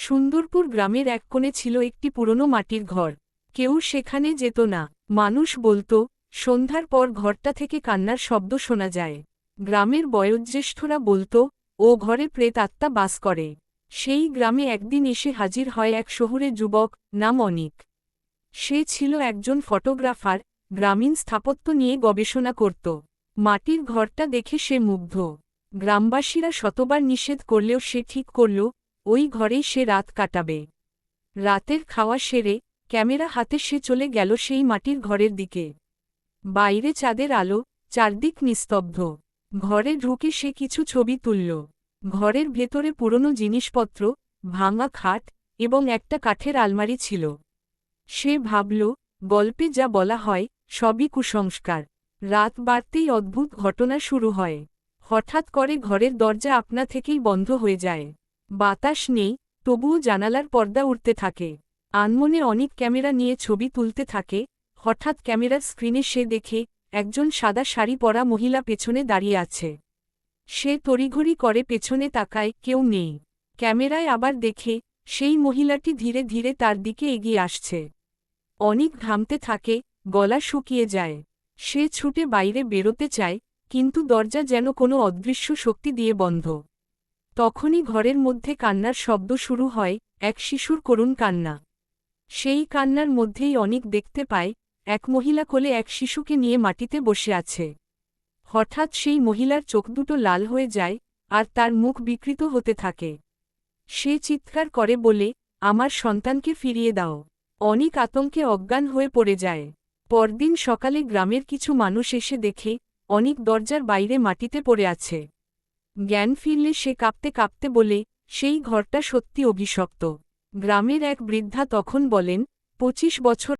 সুন্দরপুর গ্রামের এক কোণে ছিল একটি পুরনো মাটির ঘর। কেউ সেখানে যেত না। মানুষ বলতো, সন্ধ্যার পর ঘরটা থেকে কান্নার শব্দ শোনা যায়। গ্রামের বয়োজ্যেষ্ঠরা বলতো, ও ঘরে প্রেত আত্মা বাস করে। সেই গ্রামে একদিন এসে হাজির হয় এক শহুরে যুবক, নাম অনিক। সে ছিল একজন ফটোগ্রাফার, গ্রামীণ স্থাপত্য নিয়ে গবেষণা করত। মাটির ঘরটা দেখে সে মুগ্ধ। গ্রামবাসীরা শতবার নিষেধ করলেও সে ঠিক করল, ওই ঘরেই সে রাত কাটাবে। রাতের খাওয়া সেরে, ক্যামেরা হাতে সে চলে গেল সেই মাটির ঘরের দিকে। বাইরে চাঁদের আলো, চারদিক নিস্তব্ধ। ঘরে ঢুকে সে কিছু ছবি তুলল। ঘরের ভেতরে পুরনো জিনিসপত্র, ভাঙা খাট এবং একটা কাঠের আলমারি ছিল। সে ভাবল, গল্পে যা বলা হয়, সবই কুসংস্কার। রাত বাড়তেই অদ্ভুত ঘটনা শুরু হয়। হঠাৎ করে ঘরের দরজা আপনা থেকেই বন্ধ হয়ে যায়। বাতাস নেই, তবুও জানালার পর্দা উঠতে থাকে। আনমনে অনেক ক্যামেরা নিয়ে ছবি তুলতে থাকে। হঠাৎ ক্যামেরার স্ক্রিনে সে দেখে, একজন সাদা শাড়ি পরা মহিলা পেছনে দাঁড়িয়ে আছে। সে তড়িঘড়ি করে পেছনে তাকায়, কেউ নেই। ক্যামেরায় আবার দেখে, সেই মহিলাটি ধীরে ধীরে তার দিকে এগিয়ে আসছে। অনেক ঘামতে থাকে, গলা শুকিয়ে যায়। সে ছুটে বাইরে বেরোতে চায়, কিন্তু দরজা যেন কোনো অদৃশ্য শক্তি দিয়ে বন্ধ। তখনই ঘরের মধ্যে কান্নার শব্দ শুরু হয়, এক শিশুর করুণ কান্না। সেই কান্নার মধ্যেই অনেক দেখতে পায়, এক মহিলা কোলে এক শিশুকে নিয়ে মাটিতে বসে আছে। হঠাৎ সেই মহিলার চোখ দুটো লাল হয়ে যায়, আর তার মুখ বিকৃত হতে থাকে। সে চিৎকার করে বলে, আমার সন্তানকে ফিরিয়ে দাও। অনেক আতঙ্কে অজ্ঞান হয়ে পড়ে যায়। পরদিন সকালে গ্রামের কিছু মানুষ এসে দেখে, অনেক দরজার বাইরে মাটিতে পড়ে আছে। জ্ঞান ফিরলে সে কাঁপতে কাঁপতে বলে, সেই ঘরটা সত্যি অভিশপ্ত। গ্রামের এক বৃদ্ধা তখন বলেন, 25 বছর